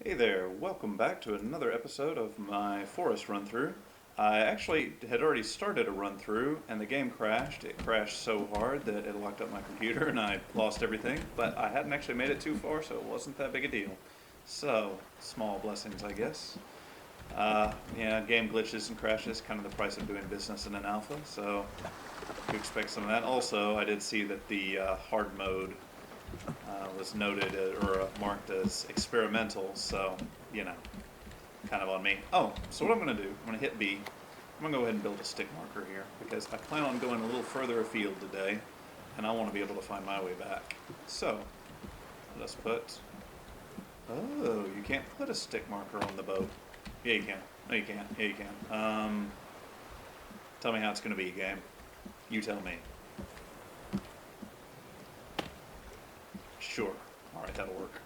Hey there, welcome back to another episode of my forest run-through. I actually had already started a run-through and the game crashed. It crashed so hard that it locked up my computer and I lost everything, but I hadn't actually made it too far, so it wasn't that big a deal. So, small blessings, I guess. Yeah, game glitches and crashes, kind of the price of doing business in an alpha, so you expect some of that. Also, I did see that the hard mode was noted or marked as experimental, so, you know, kind of on me. Oh, so what I'm going to do, I'm going to hit B. I'm going to go ahead and build a stick marker here, because I plan on going a little further afield today, and I want to be able to find my way back. So, let's put... Oh, you can't put a stick marker on the boat. Yeah, you can. No, you can't. Yeah, you can. Tell me how it's going to be, game. You tell me. Sure. Alright, that'll work.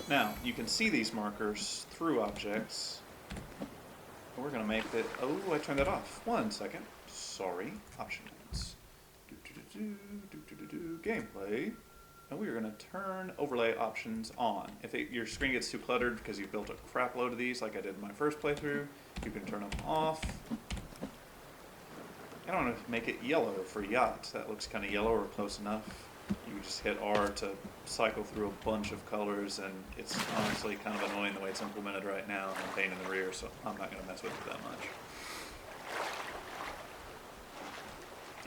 Now, you can see these markers through objects. We're going to make it... Oh, I turned that off. 1 second. Sorry. Options. Gameplay. And we are going to turn overlay options on. If your screen gets too cluttered because you've built a crap load of these like I did in my first playthrough, you can turn them off. I don't want to make it yellow for yacht. That looks kind of yellow or close enough. You just hit R to cycle through a bunch of colors, and it's honestly kind of annoying the way it's implemented right now, and a pain in the rear, so I'm not going to mess with it that much.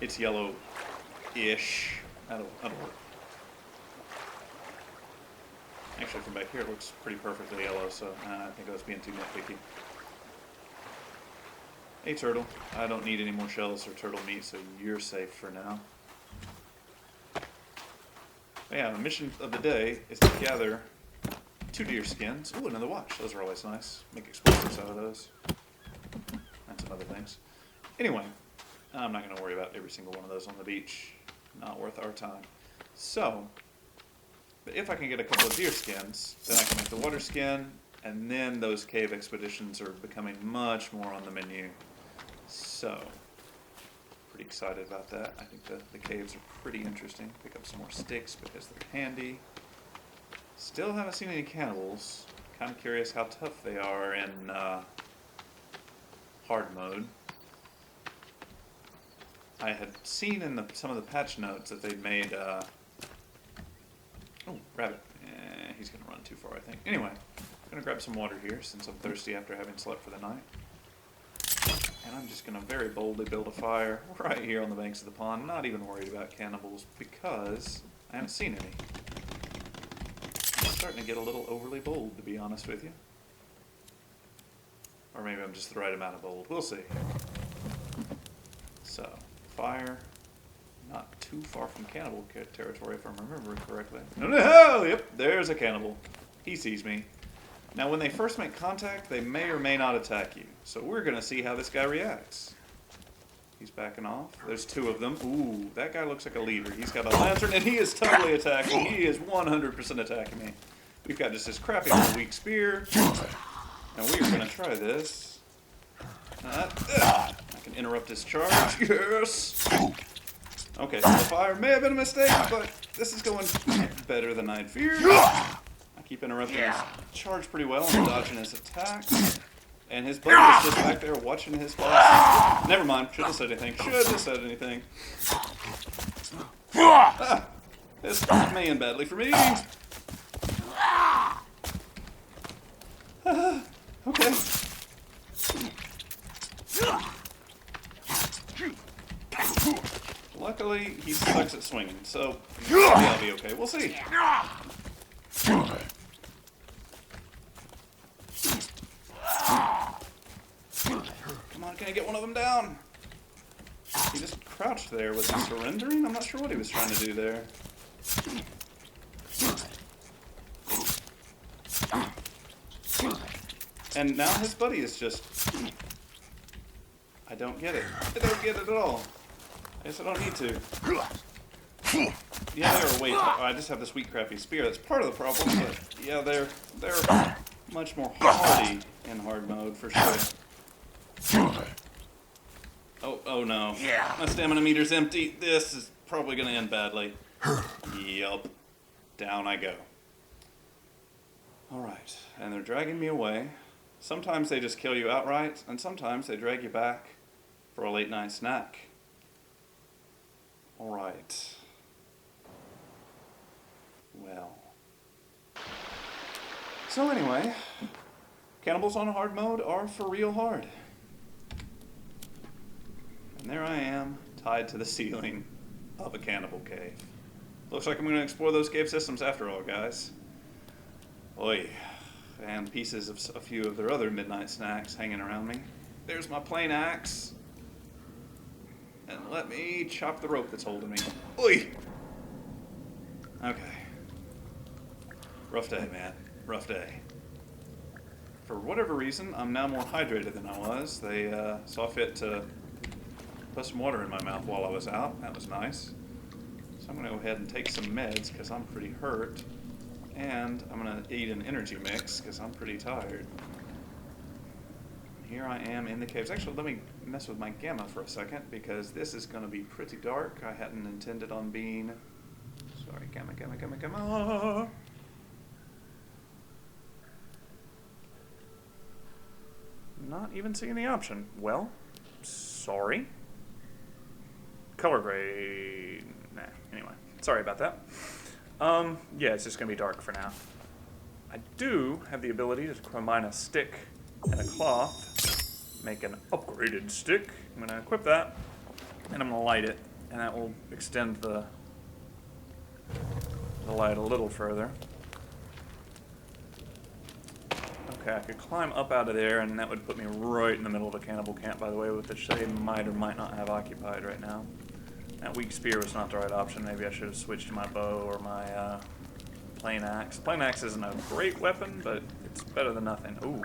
It's yellow-ish. That'll work. Actually, from back here, it looks pretty perfectly yellow, so I think I was being too nitpicky. Hey, turtle. I don't need any more shells or turtle meat, so you're safe for now. Yeah, the mission of the day is to gather 2 deer skins. Ooh, another watch. Those are always nice. Make explosives out of those. And some other things. Anyway, I'm not going to worry about every single one of those on the beach. Not worth our time. So, but if I can get a couple of deer skins, then I can make the water skin, and then those cave expeditions are becoming much more on the menu. So, pretty excited about that. I think the caves are pretty interesting. Pick up some more sticks because they're handy. Still haven't seen any cannibals. Kind of curious how tough they are in hard mode. I had seen in some of the patch notes that they made... oh, rabbit. He's going to run too far, I think. Anyway, I'm going to grab some water here since I'm thirsty after having slept for the night. And I'm just going to very boldly build a fire right here on the banks of the pond. Not even worried about cannibals because I haven't seen any. I'm starting to get a little overly bold, to be honest with you. Or maybe I'm just the right amount of bold. We'll see. So, fire. Not too far from cannibal territory, if I'm remembering correctly. No! Yep, there's a cannibal. He sees me. Now, when they first make contact, they may or may not attack you. So we're going to see how this guy reacts. He's backing off. There's 2 of them. Ooh, that guy looks like a leader. He's got a lantern, and he is totally attacking. He is 100% attacking me. We've got just this crappy little weak spear. And we're going to try this. I can interrupt his charge. Yes! Okay, so the fire may have been a mistake, but this is going better than I'd feared. I keep interrupting his charge pretty well and dodging his attacks. And his buddy is just back there watching his boss. Never mind, shouldn't have said anything. Shouldn't have said anything. Ah, this may end badly for me. Okay. Luckily, he sucks at swinging, so maybe I'll be okay. We'll see. Come on, can I get one of them down? He just crouched there. Was he surrendering? I'm not sure what he was trying to do there. And now his buddy is just... I don't get it. I don't get it at all. I guess I don't need to. Yeah, they're way tough. I just have this weak, crappy spear. That's part of the problem, but yeah, they're much more hardy in hard mode for sure. Oh no. My stamina meter's empty. This is probably going to end badly. Yup. Down I go. Alright, and they're dragging me away. Sometimes they just kill you outright, and sometimes they drag you back for a late night snack. Alright. Well. So anyway, cannibals on hard mode are for real hard. And there I am, tied to the ceiling of a cannibal cave. Looks like I'm going to explore those cave systems after all, guys. Oy. And pieces of a few of their other midnight snacks hanging around me. There's my plain axe. And let me chop the rope that's holding me. Oy! Okay. Rough day, man. Rough day. For whatever reason, I'm now more hydrated than I was. They saw fit to put some water in my mouth while I was out. That was nice. So I'm going to go ahead and take some meds because I'm pretty hurt. And I'm going to eat an energy mix because I'm pretty tired. Here I am in the caves. Actually, let me mess with my gamma for a second because this is going to be pretty dark. I hadn't intended on being... Sorry, gamma. Not even seeing the option. Well, sorry. Color grade. Nah, anyway. Sorry about that. Yeah, it's just going to be dark for now. I do have the ability to combine a stick and a cloth, make an upgraded stick. I'm going to equip that, and I'm going to light it, and that will extend the light a little further. Okay, I could climb up out of there, and that would put me right in the middle of a cannibal camp, by the way, which they might or might not have occupied right now. That weak spear was not the right option. Maybe I should have switched to my bow or my plain axe. Plain axe isn't a great weapon, but it's better than nothing. Ooh,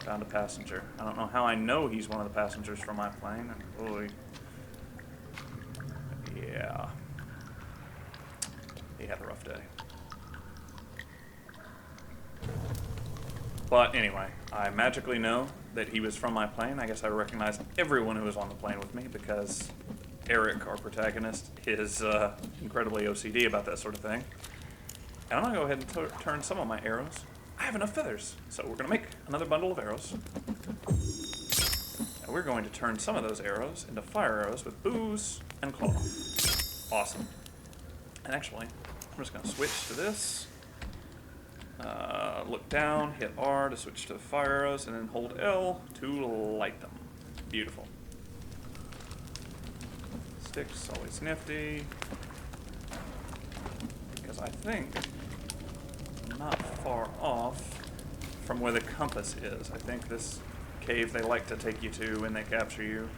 found a passenger. I don't know how I know he's one of the passengers from my plane. Boy, yeah, he had a rough day. But anyway, I magically know that he was from my plane. I guess I recognized everyone who was on the plane with me because Eric, our protagonist, is incredibly OCD about that sort of thing. And I'm going to go ahead and turn some of my arrows. I have enough feathers, so we're going to make another bundle of arrows. And we're going to turn some of those arrows into fire arrows with booze and cloth. Awesome. And actually, I'm just going to switch to this. Look down, hit R to switch to fire arrows, and then hold L to light them. Beautiful. Sticks, always nifty. Because I think I'm not far off from where the compass is. I think this cave they like to take you to when they capture you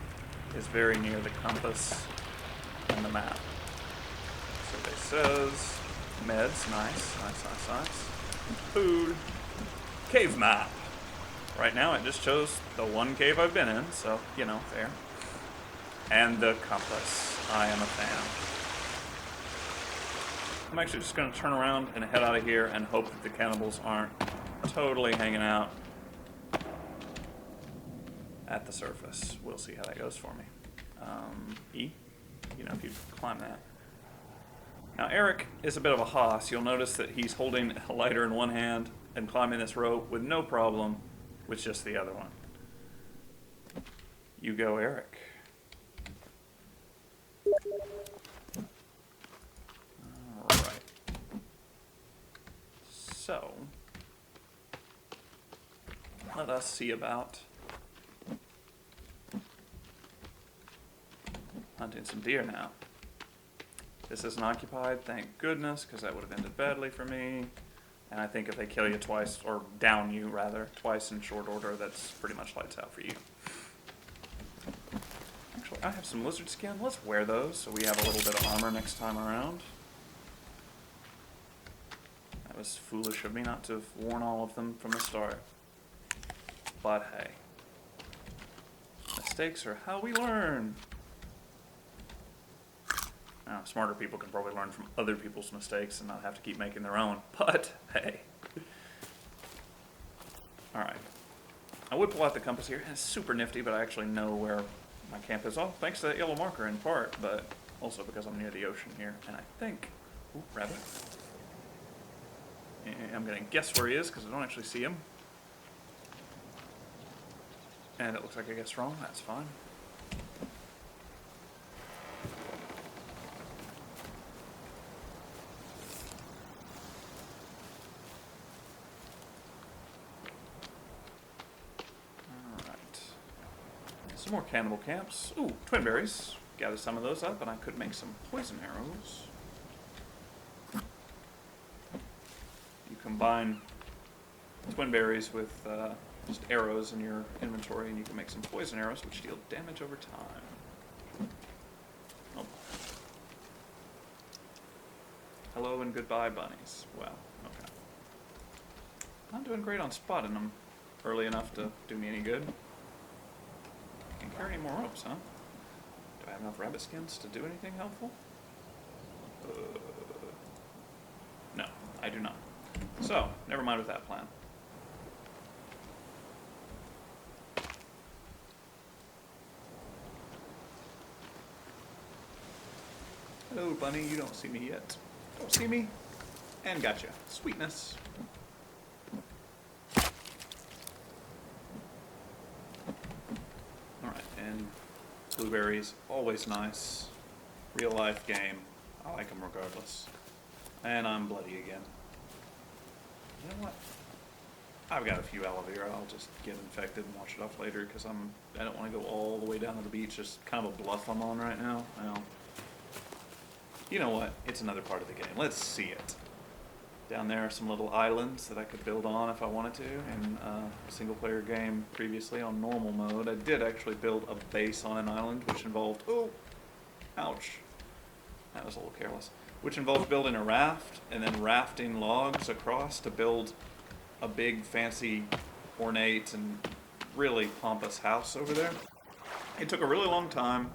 is very near the compass and the map. So they says meds, nice. Food, cave map. Right now it just shows the one cave I've been in, so, you know, fair. And the compass. I am a fan. I'm actually just going to turn around and head out of here and hope that the cannibals aren't totally hanging out at the surface. We'll see how that goes for me. E, you know, if you climb that. Now Eric is a bit of a hoss. You'll notice that he's holding a lighter in one hand and climbing this rope with no problem with just the other one. You go, Eric. Alright. So, let us see about hunting some deer now. This isn't occupied, thank goodness, because that would have ended badly for me. And I think if they kill you twice, or down you rather, twice in short order, that's pretty much lights out for you. Actually, I have some lizard skin. Let's wear those so we have a little bit of armor next time around. That was foolish of me not to have worn all of them from the start. But hey, mistakes are how we learn. Now, smarter people can probably learn from other people's mistakes and not have to keep making their own, but hey. Alright. I would pull out the compass here. It's super nifty, but I actually know where my camp is. Oh, thanks to that yellow marker in part, but also because I'm near the ocean here. And I think... Ooh, rabbit. And I'm going to guess where he is because I don't actually see him. And it looks like I guessed wrong. That's fine. Alright. Some more cannibal camps. Ooh, twin berries. Gather some of those up and I could make some poison arrows. You combine twin berries with just arrows in your inventory, and you can make some poison arrows, which deal damage over time. Oh. Hello and goodbye, bunnies. Well, okay. Not doing great on spotting them early enough to do me any good. Can't carry any more ropes, huh? Do I have enough rabbit skins to do anything helpful? No, I do not. So, never mind with that plan. Hello, bunny, you don't see me yet. Don't see me? And gotcha. Sweetness. Alright, and blueberries, always nice. Real life game. I like them regardless. And I'm bloody again. You know what? I've got a few aloe vera. I'll just get infected and wash it off later because I don't want to go all the way down to the beach. Just kind of a bluff I'm on right now. Well, you know what? It's another part of the game. Let's see it. Down there are some little islands that I could build on if I wanted to in a single player game previously on normal mode. I did actually build a base on an island which involved, oh, ouch, that was a little careless, which involved building a raft and then rafting logs across to build a big fancy ornate and really pompous house over there. It took a really long time.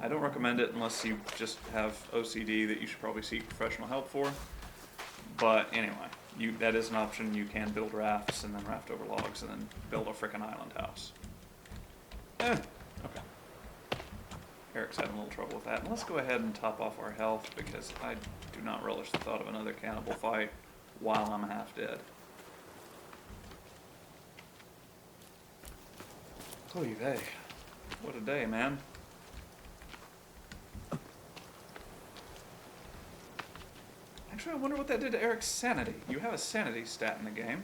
I don't recommend it unless you just have OCD that you should probably seek professional help for. But anyway, that is an option. You can build rafts and then raft over logs and then build a frickin' island house. Okay. Eric's having a little trouble with that. And let's go ahead and top off our health because I do not relish the thought of another cannibal fight while I'm half dead. Oy vey. What a day, man. Actually, I wonder what that did to Eric's sanity. You have a sanity stat in the game.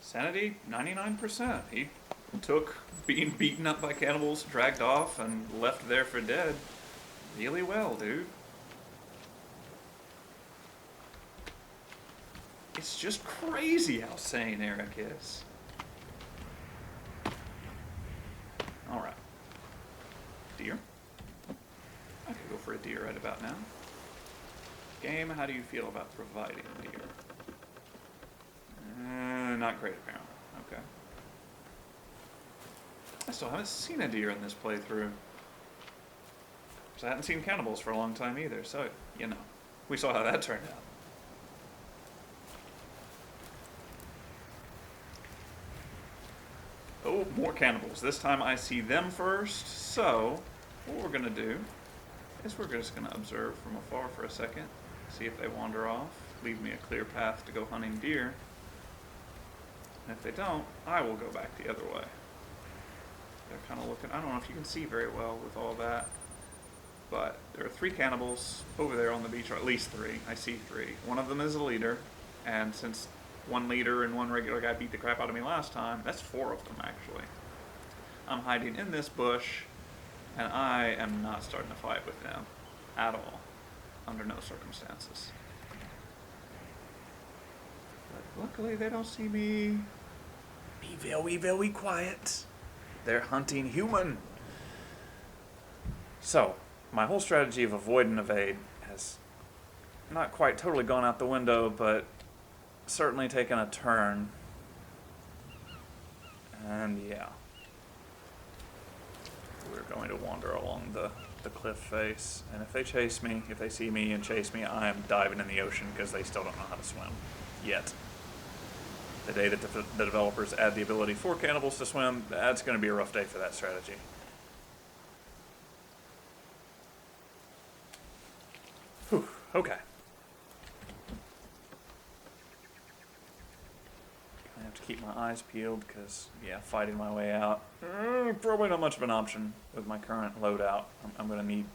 Sanity, 99%. He took being beaten up by cannibals, dragged off, and left there for dead really well, dude. It's just crazy how sane Eric is. Alright. Deer. I could go for a deer right about now. Game, how do you feel about providing deer? Not great, apparently. Okay. I still haven't seen a deer in this playthrough. Because I hadn't seen cannibals for a long time either, so, you know. We saw how that turned out. Oh, more cannibals. This time I see them first, so what we're going to do is we're just going to observe from afar for a second. See if they wander off, leave me a clear path to go hunting deer. And if they don't, I will go back the other way. They're kind of looking, I don't know if you can see very well with all that, but there are 3 cannibals over there on the beach, or at least 3. I see 3. One of them is a leader, and since one leader and one regular guy beat the crap out of me last time, that's 4 of them actually. I'm hiding in this bush, and I am not starting to fight with them at all. Under no circumstances. But luckily they don't see me. Be very, very quiet. They're hunting human. So, my whole strategy of avoid and evade has not quite totally gone out the window, but certainly taken a turn. And yeah. We're going to wander along the cliff face, and if they chase me, if they see me and chase me, I am diving in the ocean because they still don't know how to swim. Yet. The day that the developers add the ability for cannibals to swim, that's going to be a rough day for that strategy. Whew, okay. to keep my eyes peeled because, yeah, fighting my way out, probably not much of an option with my current loadout. I'm going to need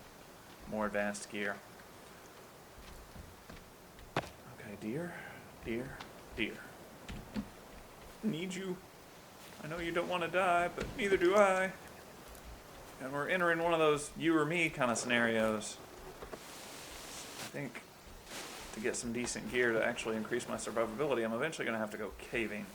more advanced gear. Okay, deer, deer, deer. Need you. I know you don't want to die, but neither do I. And we're entering one of those you or me kind of scenarios. I think to get some decent gear to actually increase my survivability, I'm eventually going to have to go caving.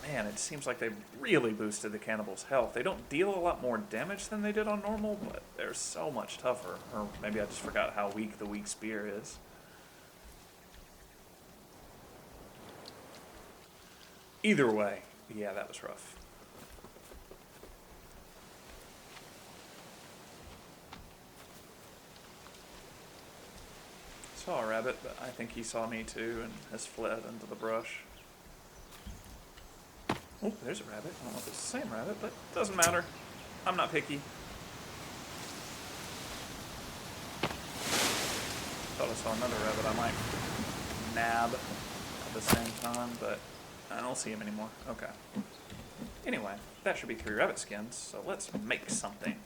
Man, it seems like they've really boosted the cannibals' health. They don't deal a lot more damage than they did on normal, but they're so much tougher. Or maybe I just forgot how weak the weak spear is. Either way, yeah, that was rough. Saw a rabbit, but I think he saw me too and has fled into the brush. Oh, there's a rabbit. I don't know if it's the same rabbit, but it doesn't matter. I'm not picky. Thought I saw another rabbit I might nab at the same time, but I don't see him anymore. Okay. Anyway, that should be 3 rabbit skins, so let's make something.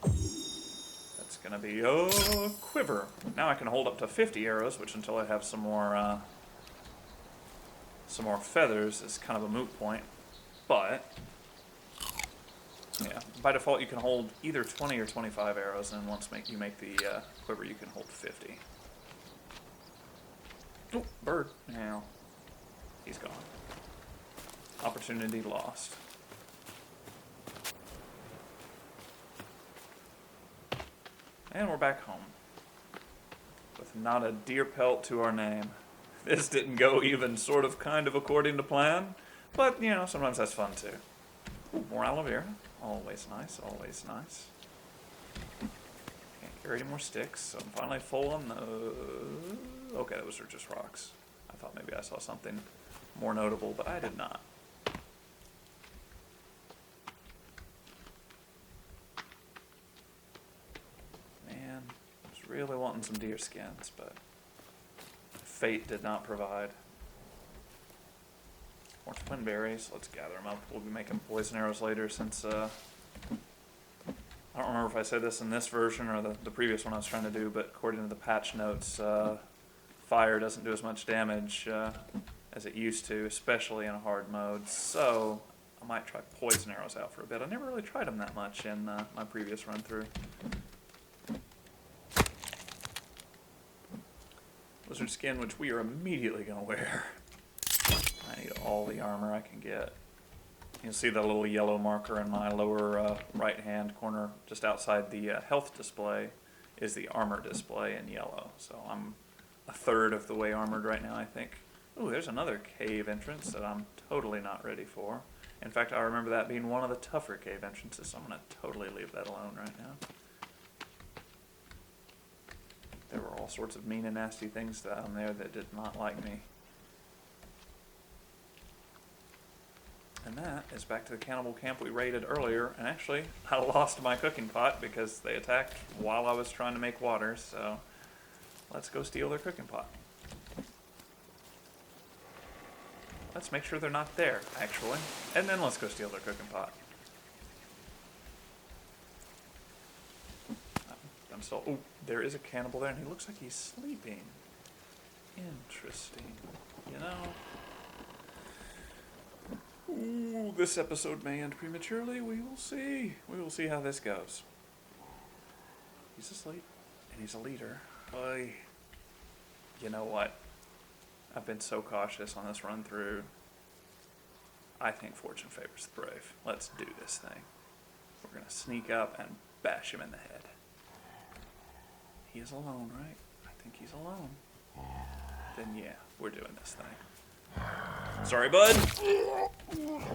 That's gonna be a quiver. Now I can hold up to 50 arrows, which until I have some more feathers is kind of a moot point. But yeah, by default you can hold either 20 or 25 arrows, and once you make the quiver, you can hold 50. Oh, bird. Now he's gone. Opportunity lost. And we're back home. With not a deer pelt to our name. This didn't go even sort of kind of according to plan. But, you know, sometimes that's fun too. Ooh, more aloe vera. Always nice, always nice. Can't carry any more sticks, so I'm finally full on the... Okay, those are just rocks. I thought maybe I saw something more notable, but I did not. Really wanting some deer skins, but fate did not provide. More twin berries. Let's gather them up. We'll be making poison arrows later since I don't remember if I said this in this version or the previous one I was trying to do, but according to the patch notes, fire doesn't do as much damage as it used to, especially in a hard mode. So I might try poison arrows out for a bit. I never really tried them that much in my previous run through. Lizard skin, which we are immediately going to wear. I need all the armor I can get. You'll see the little yellow marker in my lower right hand corner just outside the health display is the armor display in yellow. So I'm a third of the way armored right now, I think. Ooh, there's another cave entrance that I'm totally not ready for. In fact, I remember that being one of the tougher cave entrances, so I'm going to totally leave that alone right now. There were all sorts of mean and nasty things down there that did not like me. And that is back to the cannibal camp we raided earlier, and actually I lost my cooking pot because they attacked while I was trying to make water, so let's go steal their cooking pot. Let's make sure they're not there, actually, and then let's go steal their cooking pot. Oh, there is a cannibal there, and he looks like he's sleeping. Interesting. You know? Ooh, this episode may end prematurely. We will see. We will see how this goes. He's asleep, and he's a leader. Boy, you know what? I've been so cautious on this run through. I think fortune favors the brave. Let's do this thing. We're going to sneak up and bash him in the head. He is alone, right? I think he's alone. Then yeah, we're doing this thing. Sorry, bud.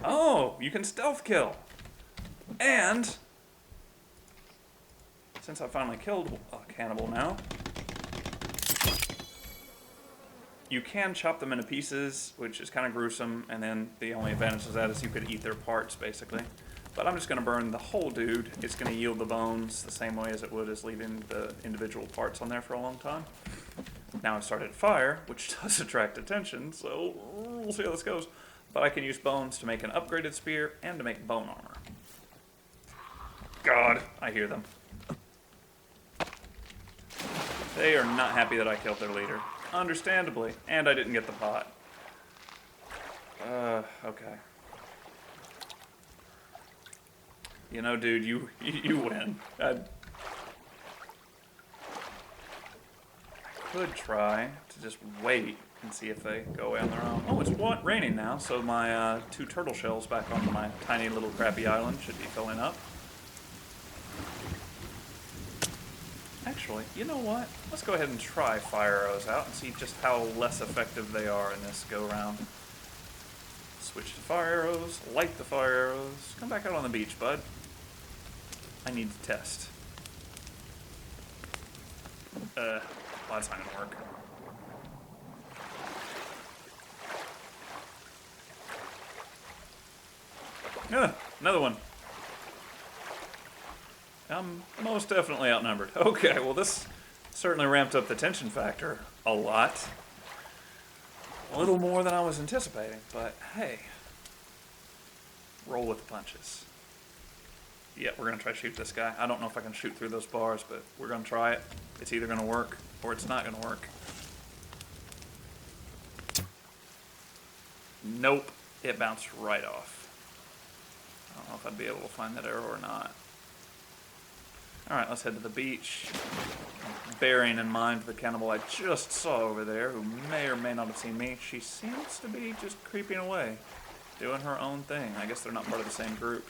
Oh, you can stealth kill. And since I finally killed a cannibal now, you can chop them into pieces, which is kind of gruesome, and then the only advantage of that is you could eat their parts, basically. But I'm just going to burn the whole dude. It's going to yield the bones the same way as it would as leaving the individual parts on there for a long time. Now I've started fire, which does attract attention, so we'll see how this goes. But I can use bones to make an upgraded spear and to make bone armor. God, I hear them. They are not happy that I killed their leader. Understandably. And I didn't get the pot. Okay. You know, dude, you win. I could try to just wait and see if they go away on their own. Oh, it's raining now, so my 2 turtle shells back on my tiny little crappy island should be filling up. Actually, you know what? Let's go ahead and try fire arrows out and see just how less effective they are in this go-round. Switch to fire arrows, light the fire arrows. Come back out on the beach, bud. I need to test. Well, that's not gonna work. Another one. I'm most definitely outnumbered. Okay, well this certainly ramped up the tension factor a lot. A little more than I was anticipating, but hey. Roll with the punches. Yeah, we're gonna try to shoot this guy. I don't know if I can shoot through those bars, but we're gonna try it. It's either gonna work or it's not gonna work. Nope, it bounced right off. I don't know if I'd be able to find that arrow or not. Alright, let's head to the beach. Bearing in mind the cannibal I just saw over there, who may or may not have seen me, she seems to be just creeping away, doing her own thing. I guess they're not part of the same group.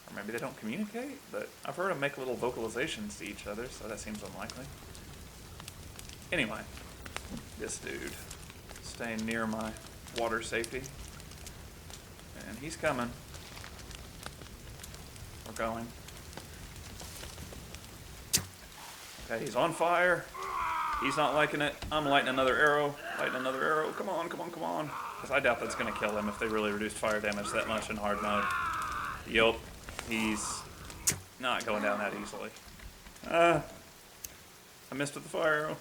Or maybe they don't communicate, but I've heard them make little vocalizations to each other, so that seems unlikely. Anyway, this dude, staying near my water safety. And he's coming. We're going. Okay, he's on fire. He's not liking it. I'm lighting another arrow. Lighting another arrow. Come on, come on, come on. Because I doubt that's going to kill him if they really reduced fire damage that much in hard mode. Yup. He's not going down that easily. I missed with the fire arrow.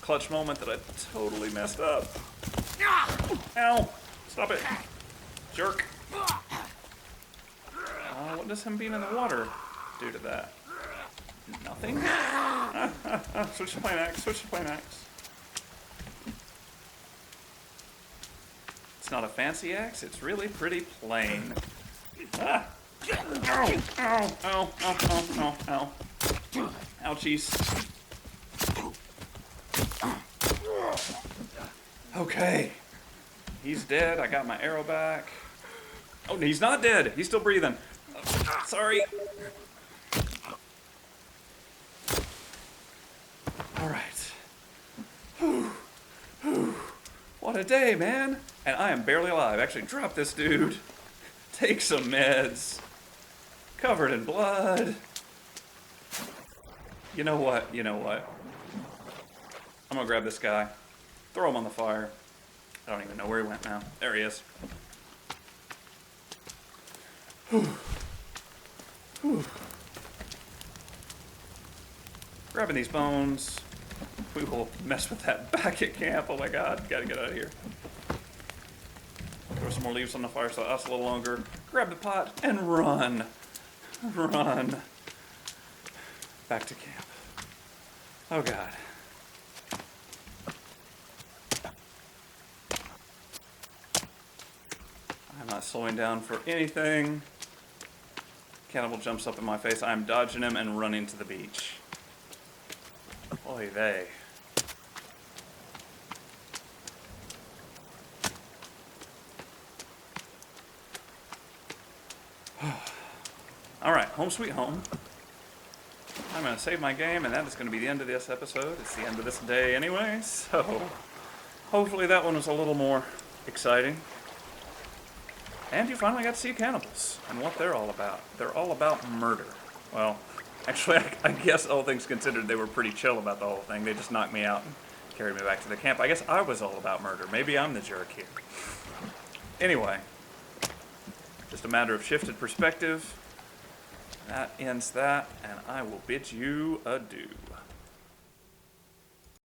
Clutch moment that I totally messed up. Ow! Stop it. Jerk. What does him being in the water do to that? Nothing? Switch to plain axe, switch to plain axe. It's not a fancy axe, it's really pretty plain. Ah! Ow! Ow! Ow! Ow! Ow! Ow! Ow! Ouchies. Okay. He's dead, I got my arrow back. Oh, he's not dead, he's still breathing. Sorry. Alright. What a day, man. And I am barely alive. Actually, drop this dude. Take some meds. Covered in blood. You know what? You know what? I'm gonna grab this guy. Throw him on the fire. I don't even know where he went now. There he is. Grabbing these bones. We will mess with that back at camp. Oh my god, gotta get out of here. Throw some more leaves on the fire so it lasts a little longer. Grab the pot and run. Run. Back to camp. Oh god. I'm not slowing down for anything. Cannibal jumps up in my face. I'm dodging him and running to the beach. Oy vey. Alright, home sweet home. I'm going to save my game, and that is going to be the end of this episode. It's the end of this day anyway, so hopefully that one was a little more exciting. And you finally got to see cannibals and what they're all about. They're all about murder. Well, actually, I guess all things considered, they were pretty chill about the whole thing. They just knocked me out and carried me back to the camp. I guess I was all about murder. Maybe I'm the jerk here. Anyway, just a matter of shifted perspective. That ends that, and I will bid you adieu.